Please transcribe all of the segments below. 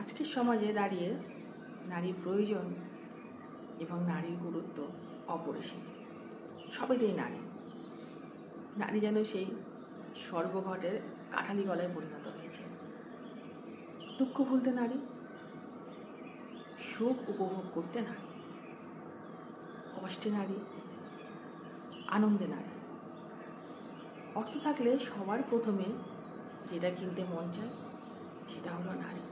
আজকের সমাজে দাঁড়িয়ে নারীর প্রয়োজন এবং নারীর গুরুত্ব অপরিসীম। সবেতেই নারী নারী যেন সেই সর্বঘটের কাঠালি গলায় পরিণত হয়েছে। দুঃখ ভুলতে নারী, সুখ উপভোগ করতে নারী, কষ্টে নারী, আনন্দে নারী। অর্থ থাকলে সবার প্রথমে যেটা কিনতে মন চায় সেটা হলো নারী।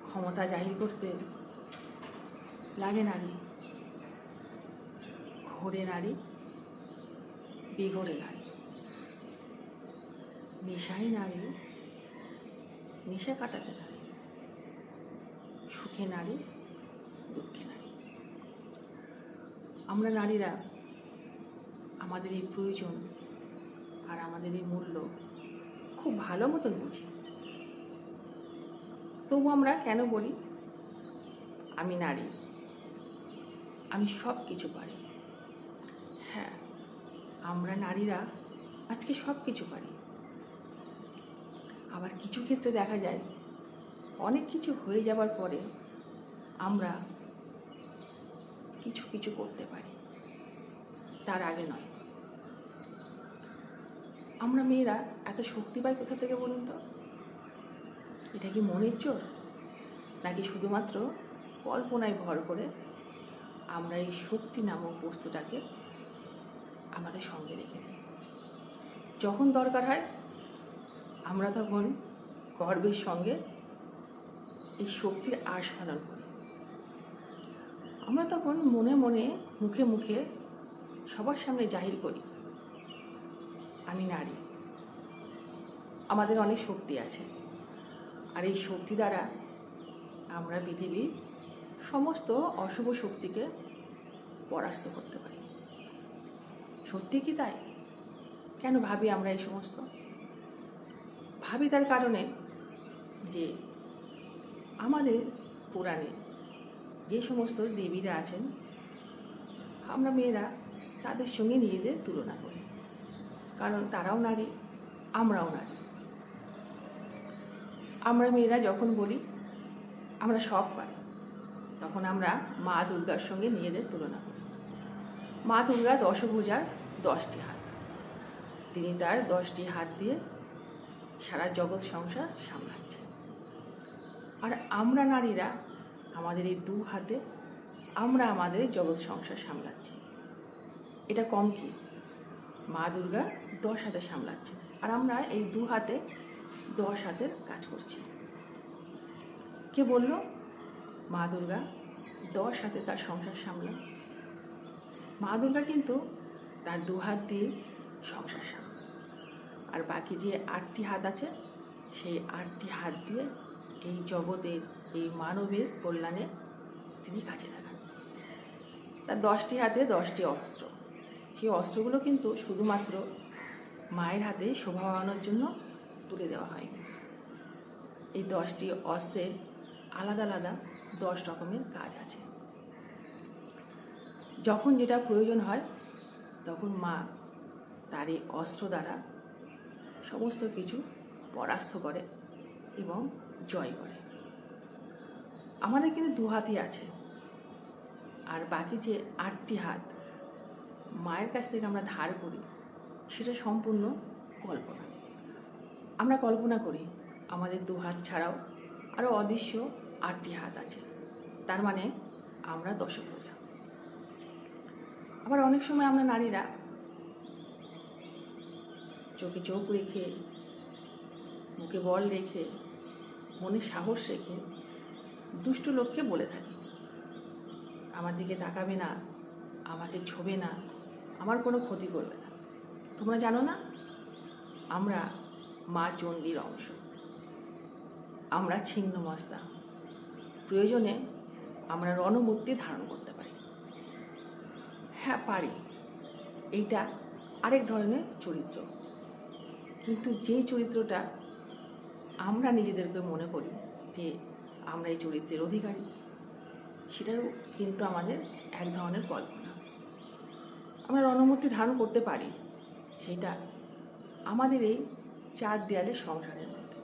ক্ষমতা জাহির করতে লাগে নারী, ঘোরে নারী, বেঘরে নারী, নেশায় নারী, নেশা কাটাতে নারী, সুখে নারী, দুঃখে নারী। আমরা নারীরা আমাদের এই প্রয়োজন আর আমাদের এই মূল্য খুব ভালো মতন বুঝি। তবু আমরা কেন বলি আমি নারী, আমি সব কিছু পারি? হ্যাঁ, আমরা নারীরা আজকে সব কিছু পারি। আবার কিছু ক্ষেত্রে দেখা যায় অনেক কিছু হয়ে যাবার পরে আমরা কিছু কিছু করতে পারি, তার আগে নয়। আমরা মেয়েরা এত শক্তি পাই কোথা থেকে বলুন তো? এটা কি মনের জোর, নাকি শুধুমাত্র কল্পনায় ভর করে আমরা এই শক্তি নামক বস্তুটাকে আমাদের সঙ্গে রেখে দিই? যখন দরকার হয় আমরা তখন গর্বের সঙ্গে এই শক্তির আস্ফালন করি। আমরা তখন মনে মনে মুখে মুখে সবার সামনে জাহির করি আমি নারী, আমাদের অনেক শক্তি আছে, আর এই শক্তি দ্বারা আমরা পৃথিবীর সমস্ত অশুভ শক্তিকে পরাস্ত করতে পারি। সত্যি কি তাই? কেন ভাবি আমরা এই সমস্ত? ভাবি তার কারণে যে আমাদের পুরাণে যে সমস্ত দেবীরা আছেন, আমরা মেয়েরা তাদের সঙ্গে নিজেদের তুলনা করি, কারণ তারাও নারী, আমরাও নারী। আমরা মেয়েরা যখন বলি আমরা সব পারি, তখন আমরা মা দুর্গার সঙ্গে নিজেদের তুলনা করি। মা দুর্গা দশভুজার 10টি হাত, তিনি তার 10টি হাত দিয়ে সারা জগৎ সংসার সামলাচ্ছে। আর আমরা নারীরা আমাদের এই 2 হাতে আমরা আমাদের জগৎ সংসার সামলাচ্ছি। এটা কম কি? মা দুর্গা 10 হাতে সামলাচ্ছে, আর আমরা এই 2 হাতে 10 হাতের কাজ করছি। কে বলল মা দুর্গা 10 হাতে তার সংসার সামলায়? মা দুর্গা কিন্তু তার 2 হাত দিয়ে সংসার সামলায়, আর বাকি যে 8টি হাত আছে সেই 8টি হাত দিয়ে এই জগতের, এই মানবের কল্যাণে তিনি কাজে লাগান। তার 10টি হাতে 10টি অস্ত্র। সেই অস্ত্রগুলো কিন্তু শুধুমাত্র মায়ের হাতে শোভা বাড়ানোর জন্য তুলে দেওয়া হয়নি। এই 10টি অস্ত্রের আলাদা আলাদা 10 রকমের কাজ আছে। যখন যেটা প্রয়োজন হয় তখন মা তার এই অস্ত্র দ্বারা সমস্ত কিছু পরাস্ত করে এবং জয় করে। আমাদের কিন্তু 2 হাতই আছে, আর বাকি যে 8টি হাত মায়ের কাছ থেকে আমরা ধার করি সেটা সম্পূর্ণ কল্পনা। আমরা কল্পনা করি আমাদের 2 হাত ছাড়াও আরও অদৃশ্য 8টি হাত আছে, তার মানে আমরা দশভুজা। আবার অনেক সময় আমরা নারীরা চোখে চোখ রেখে, মুখে বল রেখে, মনে সাহস রেখে দুষ্ট লোককে বলে থাকি আমার দিকে তাকাবে না, আমাকে ছোবে না, আমার কোনো ক্ষতি করবে না। তোমরা জানো না আমরা মা চণ্ডীর অংশ, আমরা ছিন্নমস্তা, প্রয়োজনে আমরা রণমূর্তি ধারণ করতে পারি। হ্যাঁ পারি, এইটা আরেক ধরনের চরিত্র, কিন্তু যেই চরিত্রটা আমরা নিজেদেরকে মনে করি যে আমরা এই চরিত্রের অধিকারী, সেটাও কিন্তু আমাদের এক ধরনের কল্পনা। আমরা রণমূর্তি ধারণ করতে পারি, সেটা আমাদের এই 4 দেয়ালের সংসারের মধ্যে।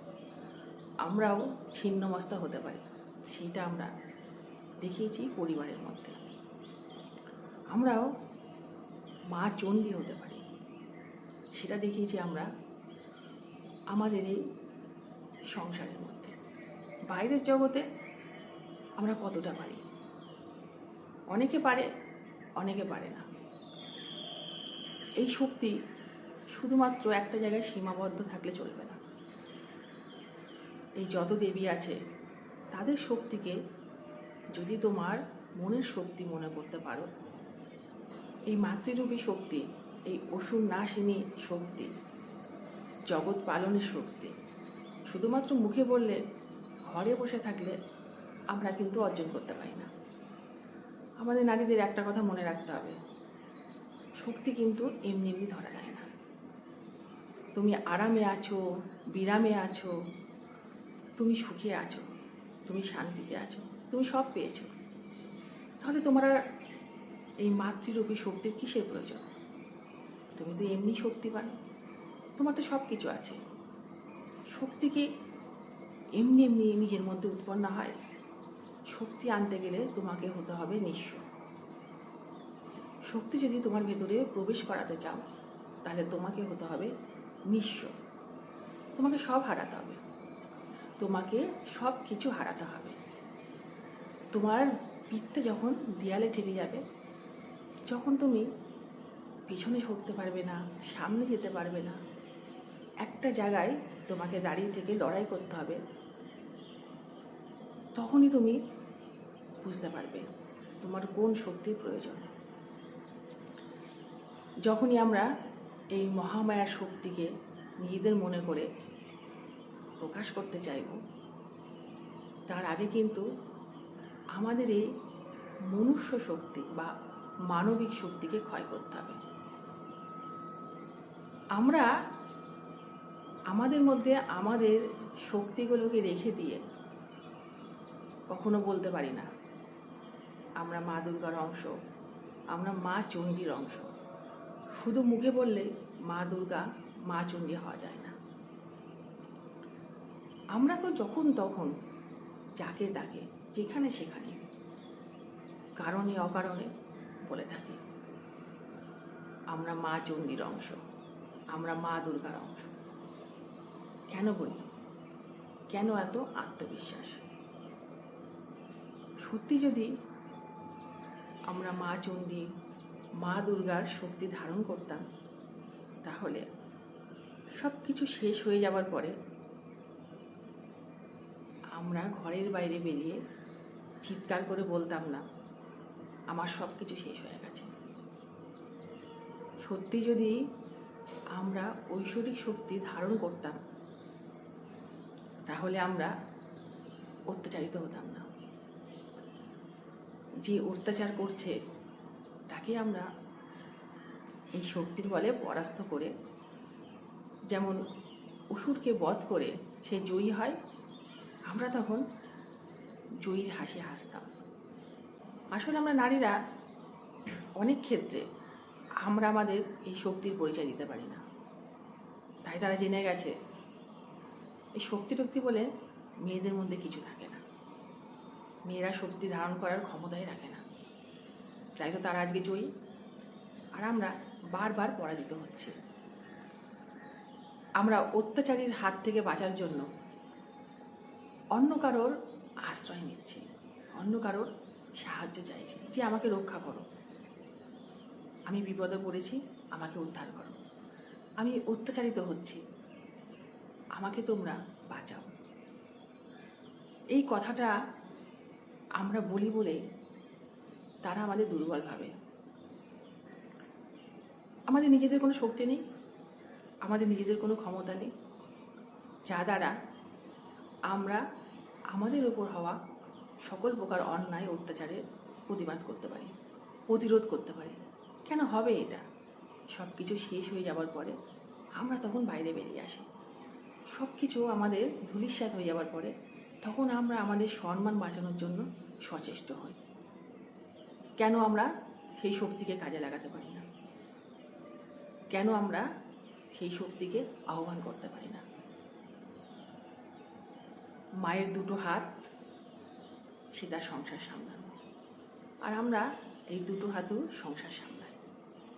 আমরাও ছিন্নমস্তা হতে পারি, সেইটা আমরা দেখিয়েছি পরিবারের মধ্যে। আমরাও মা চণ্ডী হতে পারি, সেটা দেখিয়েছি আমরা আমাদের এই সংসারের মধ্যে। বাইরের জগতে আমরা কতটা পারি, অনেকে পারে, অনেকে পারে না। এই শক্তি শুধুমাত্র একটা জায়গায় সীমাবদ্ধ থাকলে চলবে না। এই যত দেবী আছে তাদের শক্তিকে যদি তোমার মনের শক্তি মনে করতে পারো, এই মাতৃরূপী শক্তি, এই অসুর নাশিনী শক্তি, জগৎ পালনের শক্তি শুধুমাত্র মুখে বললে, ঘরে বসে থাকলে আমরা কিন্তু অর্জন করতে পারি না। আমাদের নারীদের একটা কথা মনে রাখতে হবে, শক্তি কিন্তু এমনি এমনি ধরা যায় না। তুমি আরামে আছো, বিরামে আছো, তুমি সুখে আছো, তুমি শান্তিতে আছো, তুমি সব পেয়েছো, তাহলে তোমার আর এই মাতৃরূপী শক্তির কিসের প্রয়োজন? তুমি তো এমনি শক্তিবান, তোমার তো সব কিছু আছে। শক্তি কি এমনি এমনি নিজের মধ্যে উৎপন্ন হয়? শক্তি আনতে গেলে তোমাকে হতে হবে নিঃস্ব। শক্তি যদি তোমার ভেতরে প্রবেশ করাতে চাও, তাহলে তোমাকে হতে হবে নিঃস্ব। তোমাকে সব হারাতে হবে, তোমাকে সব কিছু হারাতে হবে। তোমার পিঠটা যখন দেয়ালে ঠেকে যাবে, যখন তুমি পিছনে সরতে পারবে না, সামনে যেতে পারবে না, একটা জায়গায় তোমাকে দাঁড়িয়ে থেকে লড়াই করতে হবে, তখনই তুমি বুঝতে পারবে তোমার কোন শক্তির প্রয়োজন। যখনই আমরা এই মহামায়ার শক্তিকে নিজেদের মনে করে প্রকাশ করতে চাইব, তার আগে কিন্তু আমাদের এই মনুষ্য শক্তি বা মানবিক শক্তিকে ক্ষয় করতে হবে। আমরা আমাদের মধ্যে আমাদের শক্তিগুলোকে রেখে দিয়ে কখনো বলতে পারি না আমরা মা দুর্গার অংশ, আমরা মা চণ্ডীর অংশ। শুধু মুখে বললে মা দুর্গা, মা চণ্ডী হওয়া যায় না। আমরা তো যখন তখন যাকে তাকে যেখানে সেখানে কারণে অকারণে বলে থাকি আমরা মা চণ্ডীর অংশ, আমরা মা দুর্গার অংশ। কেন বলি? কেন এত আত্মবিশ্বাস? সত্যি যদি আমরা মা চণ্ডী, মা দুর্গার শক্তি ধারণ করতাম, তাহলে সব কিছু শেষ হয়ে যাবার পরে আমরা ঘরের বাইরে বেরিয়ে চিৎকার করে বলতাম না আমার সব কিছু শেষ হয়ে গেছে। সত্যি যদি আমরা ঐশ্বরিক শক্তি ধারণ করতাম, তাহলে আমরা অত্যাচারিত হতাম না। যে অত্যাচার করছে তাকে আমরা এই শক্তির বলে পরাস্ত করে, যেমন অসুরকে বধ করে সে জয়ী হয়, আমরা তখন জয়ীর হাসি হাসতাম। আসলে আমরা নারীরা অনেক ক্ষেত্রে আমরা আমাদের এই শক্তির পরিচয় দিতে পারি না। তাই তারা জেনে গেছে এই শক্তি টক্তি বলে মেয়েদের মধ্যে কিছু থাকে না, মেয়েরা শক্তি ধারণ করার ক্ষমতাই রাখে না। তাই তো তারা আজকে জয়ী, আর আমরা বারবার পরাজিত হচ্ছি। আমরা অত্যাচারীর হাত থেকে বাঁচার জন্য অন্য কারোর আশ্রয় নিচ্ছি, অন্য কারোর সাহায্য চাইছি, যে আমাকে রক্ষা করো, আমি বিপদে পড়েছি, আমাকে উদ্ধার করো, আমি অত্যাচারিত হচ্ছি, আমাকে তোমরা বাঁচাও। এই কথাটা আমরা বলি বলে তারা আমাদের দুর্বল ভাবে। আমাদের নিজেদের কোনো শক্তি নেই, আমাদের নিজেদের কোনো ক্ষমতা নেই, যা দ্বারা আমরা আমাদের ওপর হওয়া সকল প্রকার অন্যায় অত্যাচারের প্রতিবাদ করতে পারি, প্রতিরোধ করতে পারি। কেন হবে এটা? সব কিছু শেষ হয়ে যাবার পরে আমরা তখন বাইরে বেরিয়ে আসি। সব কিছু আমাদের ধূলিসাৎ হয়ে যাবার পরে তখন আমরা আমাদের সম্মান বাঁচানোর জন্য সচেষ্ট হই। কেন আমরা সেই শক্তিকে কাজে লাগাতে পারি না? কেন আমরা সেই শক্তিকে আহ্বান করতে পারি না? মায়ের দুটো হাত, সে তার সংসার সামলানো, আর আমরা এই দুটো হাতও সংসার সামলাই।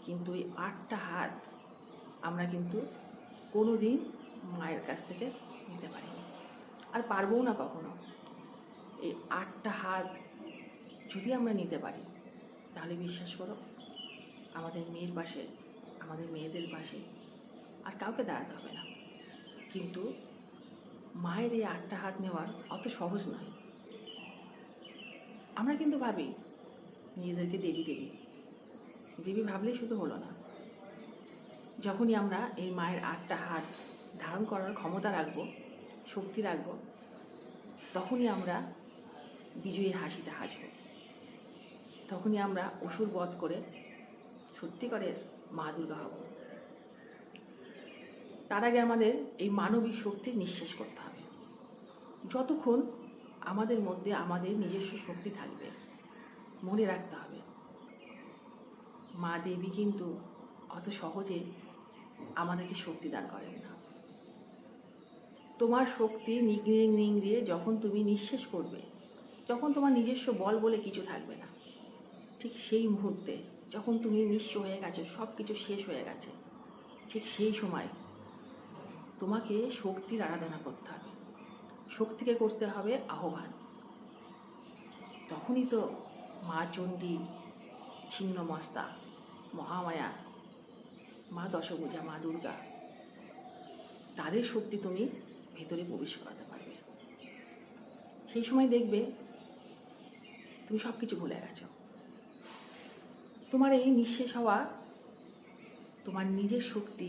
কিন্তু এই 8টা হাত আমরা কিন্তু কোনো দিন মায়ের কাছ থেকে নিতে পারিনি, আর পারবও না কখনো। এই 8টা হাত যদি আমরা নিতে পারি, তাহলে বিশ্বাস করো, আমাদের মেয়ের পাশে, আমাদের মেয়েদের পাশে আর কাউকে দাঁড়াতে হবে না। কিন্তু মায়ের এই 8টা হাত নেওয়ার অত সহজ নয়। আমরা কিন্তু ভাবি নিজেদেরকে দেবী দেবী দেবী ভাবলেই শুধু হলো না। যখনই আমরা এই মায়ের 8টা হাত ধারণ করার ক্ষমতা রাখবো, শক্তি রাখবো, তখনই আমরা বিজয়ীর হাসিটা হাসব। তখনই আমরা অসুর বধ করে সত্যিকারের মা দুর্গা হব। তার আগে আমাদের এই মানবিক শক্তি নিঃশেষ করতে হবে। যতক্ষণ আমাদের মধ্যে আমাদের নিজস্ব শক্তি থাকবে, মনে রাখতে হবে মা দেবী কিন্তু অত সহজে আমাদেরকে শক্তি দান করেন না। তোমার শক্তি নিংড়ে নিংড়ে যখন তুমি নিঃশেষ করবে, যখন তোমার নিজস্ব বল বলে কিছু থাকবে না, ঠিক সেই মুহূর্তে যখন তুমি নিঃস্ব হয়ে গেছো, সব কিছু শেষ হয়ে গেছে, ঠিক সেই সময় তোমাকে শক্তির আরাধনা করতে হবে, শক্তিকে করতে হবে আহ্বান। তখনই তো মা চণ্ডী, ছিন্নমস্তা, মহামায়া, মা দশভুজা, মা দুর্গা, তাদের শক্তি তুমি ভেতরে প্রবেশ করাতে পারবে। সেই সময় দেখবে তুমি সব কিছু ভুলে গেছো। তোমার এই নিঃশেষ হওয়া, তোমার নিজের শক্তি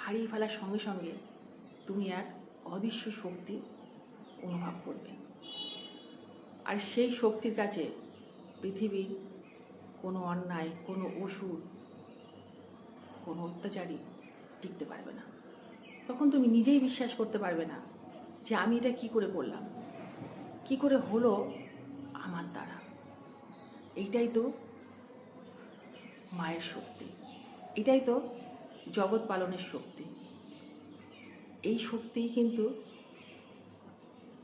হারিয়ে ফেলার সঙ্গে সঙ্গে তুমি এক অদৃশ্য শক্তি অনুভব করবে। আর সেই শক্তির কাছে পৃথিবীর কোনো অন্যায়, কোনো অসুর, কোনো অত্যাচারী টিকতে পারবে না। তখন তুমি নিজেই বিশ্বাস করতে পারবে না যে আমি এটা কি করে করলাম, কি করে হলো আমার দ্বারা। এইটাই তো মায়ের শক্তি, এটাই তো জগৎ পালনের শক্তি। এই শক্তিই কিন্তু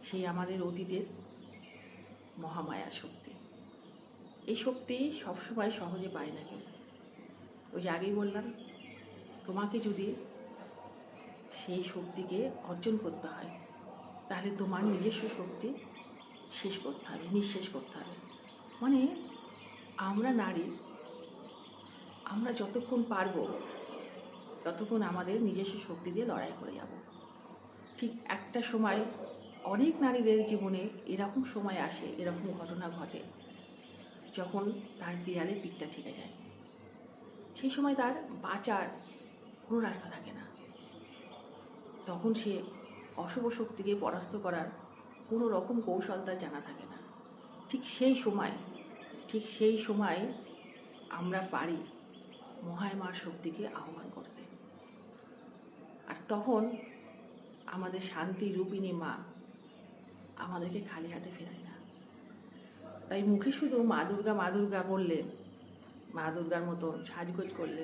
সেই আমাদের অতীতের মহামায়ার শক্তি। এই শক্তি সবসময় সহজে পায় না কেউ। ওই যে আগেই বললাম, তোমাকে যদি সেই শক্তিকে অর্জন করতে হয়, তাহলে তোমার নিজস্ব শক্তি শেষ করতে হবে, নিঃশেষ করতে হবে। মানে আমরা নারী, আমরা যতক্ষণ পারবো ততক্ষণ আমাদের নিজস্ব শক্তি দিয়ে লড়াই করে যাব। ঠিক একটা সময় অনেক নারীদের জীবনে এরকম সময় আসে, এরকম ঘটনা ঘটে, যখন তার দেয়ালে পিঠটা ঠেকে যায়। সেই সময় তার বাঁচার কোনো রাস্তা থাকে না। তখন সে অশুভ শক্তিকে পরাস্ত করার কোনো রকম কৌশল তার জানা থাকে না। ঠিক সেই সময় আমরা পারি মহামায়ার শক্তিকে আহ্বান করতে। আর তখন আমাদের শান্তি রূপিণী মা আমাদেরকে খালি হাতে ফেরায় না। তাই মুখে শুধু মা দুর্গা বললে, মা দুর্গার মতন সাজগোজ করলে,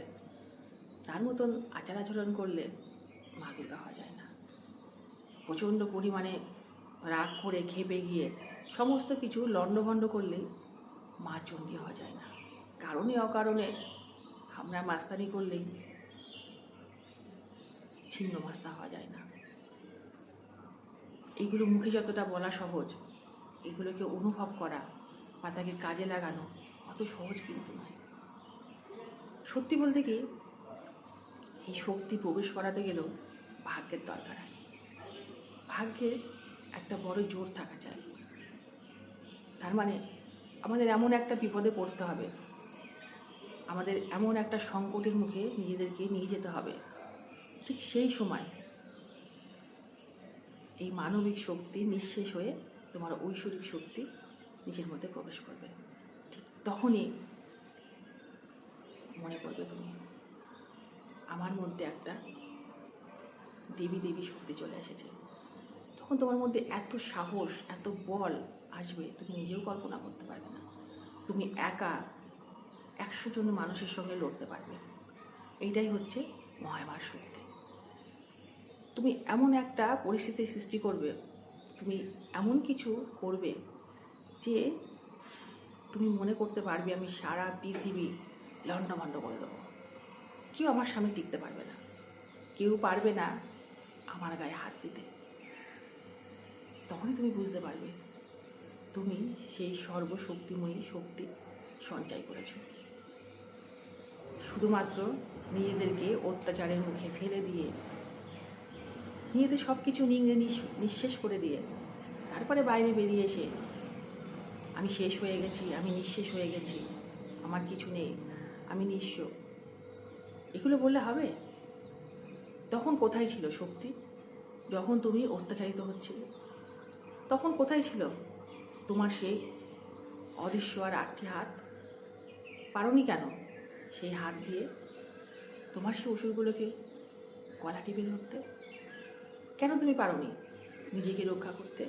তার মতন আচার আচরণ করলে মা দুর্গা হওয়া যায় না। প্রচণ্ড পরিমাণে রাগ করে খেপে গিয়ে সমস্ত কিছু লণ্ডভণ্ড করলে মা চণ্ডী হওয়া যায় না। কারণে অকারণে আমরা মাস্তানি করলেই ছিন্নমস্তা হওয়া যায় না। এইগুলো মুখে যতটা বলা সহজ, এগুলোকে অনুভব করা বা তাকে কাজে লাগানো অত সহজ কিন্তু নয়। সত্যি বলতে কি, এই শক্তি প্রবেশ করাতে গেলেও ভাগ্যের দরকার হয়। ভাগ্যের একটা বড় জোর থাকা চাই। তার মানে আমাদের এমন একটা বিপদে পড়তে হবে, আমাদের এমন একটা সংকটের মুখে নিজেদেরকে নিয়ে যেতে হবে, ঠিক সেই সময় এই মানবিক শক্তি নিঃশেষ হয়ে তোমার ঐশ্বরিক শক্তি নিজের মধ্যে প্রবেশ করবে। ঠিক তখনই মনে করবে তুমি, আমার মধ্যে একটা দেবী দেবী শক্তি চলে এসেছে। তখন তোমার মধ্যে এত সাহস, এত বল আসবে, তুমি নিজেও কল্পনা করতে পারবে না। তুমি একা 100 জন মানুষের সঙ্গে লড়তে পারবে। এইটাই হচ্ছে মহামায়ার শক্তি। তুমি এমন একটা পরিস্থিতির সৃষ্টি করবে, তুমি এমন কিছু করবে যে তুমি মনে করতে পারবে আমি সারা পৃথিবী লণ্ডভণ্ড করে দেবো, কেউ আমার সামনে টিকতে পারবে না, কেউ পারবে না আমার গায়ে হাত দিতে। তখনই তুমি বুঝতে পারবে তুমি সেই সর্বশক্তিময়ী শক্তি সঞ্চয় করেছ। শুধুমাত্র নিজেদেরকে অত্যাচারের মুখে ফেলে দিয়ে, নিজেদের সব কিছু নিংড়ে নিঃশেষ করে দিয়ে, তারপরে বাইরে বেরিয়ে এসে আমি শেষ হয়ে গেছি, আমি নিঃশেষ হয়ে গেছি, আমার কিছু নেই, আমি নিঃস্ব, এগুলো বললে হবে? তখন কোথায় ছিল শক্তি? যখন তুমি অত্যাচারিত হচ্ছিলে তখন কোথায় ছিল তোমার সেই অদৃশ্য আর 8টি হাত? পারোনি কেন সেই হাত দিয়ে তোমার সেই অসুরগুলোকে গলা টিপে ধরতে? কেন তুমি পারোনি নিজেকে রক্ষা করতে?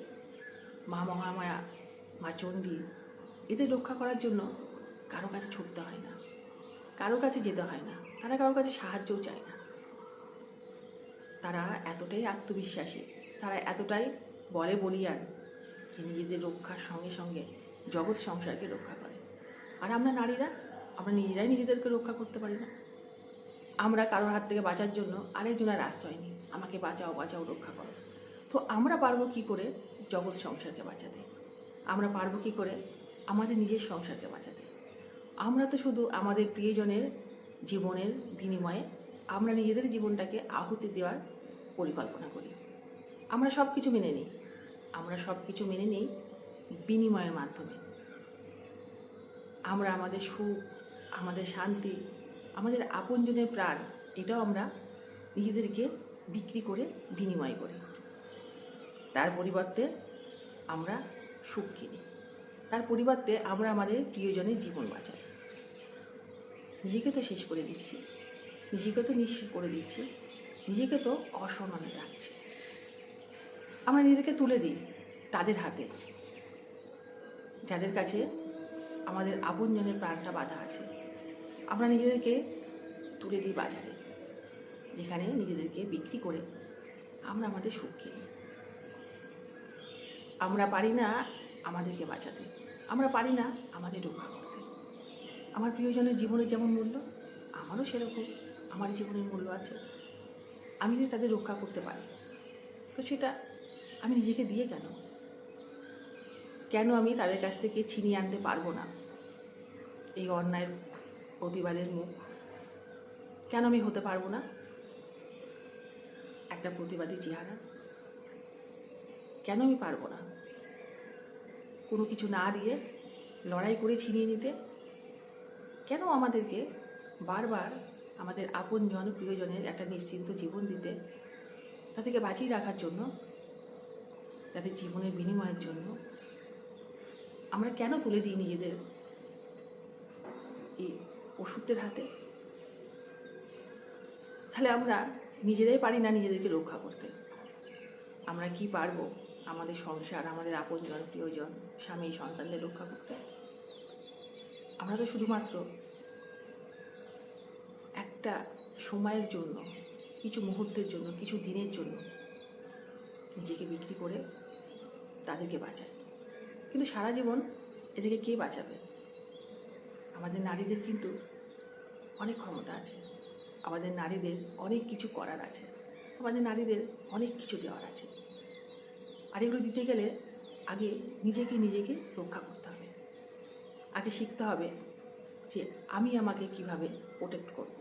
মা মহামায়া, মা চণ্ডী, এদের রক্ষা করার জন্য কারো কাছে ছুটতে হয় না, কারো কাছে যেতে হয় না, তারা কারোর কাছে সাহায্যও চায় না। তারা এতটাই আত্মবিশ্বাসী, তারা এতটাই বলে বলিয়ান যে নিজেদের রক্ষার সঙ্গে সঙ্গে জগৎ সংসারকে রক্ষা করে। আর আমরা নারীরা, আমরা নিজেরাই নিজেদেরকে রক্ষা করতে পারি না। আমরা কারোর হাত থেকে বাঁচার জন্য আরেকজনের আশ্রয় নিই, আমাকে বাঁচাও বাঁচাও, রক্ষা করো। তো আমরা পারবো কী করে জগৎ সংসারকে বাঁচাতে? আমরা পারবো কী করে আমাদের নিজের সংসারকে বাঁচাতে? আমরা তো শুধু আমাদের প্রিয়জনের জীবনের বিনিময়ে আমরা নিজেদের জীবনটাকে আহুতি দেওয়ার পরিকল্পনা করি। আমরা সব কিছু মেনে নিই, আমরা সব কিছু মেনে নিই বিনিময়ের মাধ্যমে। আমরা আমাদের সুখ, আমাদের শান্তি, আমাদের আপনজনের প্রাণ, এটাও আমরা নিজেদেরকে বিক্রি করে বিনিময় করি। তার পরিবর্তে আমরা সুখ কিনি, তার পরিবর্তে আমরা আমাদের প্রিয়জনের জীবন বাঁচাই। নিজেকে তো শেষ করে দিচ্ছি, নিজেকে তো নিঃস্ব করে দিচ্ছি, নিজেকে তো অসম্মানে রাখছি। আমরা নিজেদেরকে তুলে দিই তাদের হাতে, যাদের কাছে আমাদের আপনজনের প্রাণটা বাঁধা আছে। আমরা নিজেদেরকে তুলে দিই বাজারে, যেখানে নিজেদেরকে বিক্রি করে আমরা আমাদের সুখ কিনি। আমরা পারি না আমাদেরকে বাঁচাতে, আমরা পারি না আমাদের রক্ষা করতে। আমার প্রিয়জনের জীবনের যেমন মূল্য, আমারও সেরকম আমার জীবনের মূল্য আছে। আমি যদি তাদের রক্ষা করতে পারি, তো সেটা আমি নিজেকে দিয়ে কেন আমি তাদের কাছ থেকে ছিনিয়ে আনতে পারবো না এই অন্যায়ের প্রতিবাদের মুখ? কেন আমি হতে পারবো না একটা প্রতিবাদী চেহারা? কেন আমি পারবো না কোনো কিছু না দিয়ে লড়াই করে ছিনিয়ে নিতে? কেন আমাদেরকে বারবার আমাদের আপনজন প্রিয়জনের একটা নিশ্চিন্ত জীবন দিতে, তাদেরকে বাঁচিয়ে রাখার জন্য, তাদের জীবনের বিনিময়ের জন্য আমরা কেন তুলে দিই নিজেদের এই ওষুধের হাতে? তাহলে আমরা নিজেরাই পারি না নিজেদেরকে রক্ষা করতে, আমরা কি পারবো আমাদের সংসার, আমাদের আপনজন প্রিয়জন, স্বামী সন্তানদের রক্ষা করতে? আমরা তো শুধুমাত্র একটা সময়ের জন্য, কিছু মুহূর্তের জন্য, কিছু দিনের জন্য নিজেকে বিক্রি করে তাদেরকে বাঁচাই। কিন্তু সারা জীবন এদেরকে কে বাঁচাবে? আমাদের নারীদের কিন্তু অনেক ক্ষমতা আছে, আমাদের নারীদের অনেক কিছু করার আছে, আমাদের নারীদের অনেক কিছু দেওয়ার আছে। আর এগুলো দিতে গেলে আগে নিজেকে রক্ষা করতে হবে। আগে শিখতে হবে যে আমি আমাকে কিভাবে প্রোটেক্ট করব,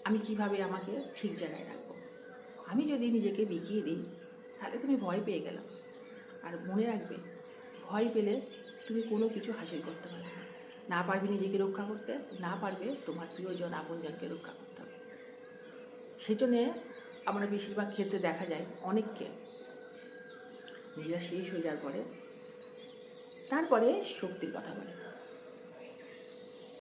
আমি কিভাবে আমাকে ঠিক জায়গায় রাখবো। আমি যদি নিজেকে বিকিয়ে দিই তাহলে তুমি ভয় পেয়ে গেলাম। আর মনে রাখবে, ভয় পেলে তুমি কোনো কিছু হাসিল করতে পারবে না, পারবে নিজেকে রক্ষা করতে, না পারবে তোমার প্রিয়জন আপনজনকে রক্ষা করতে হবে। সেজন্যে আমরা বেশিরভাগ ক্ষেত্রে দেখা যায় অনেককে নিজেরা শেষ হয়ে যাওয়ার পরে তারপরে শক্তির কথা বলে।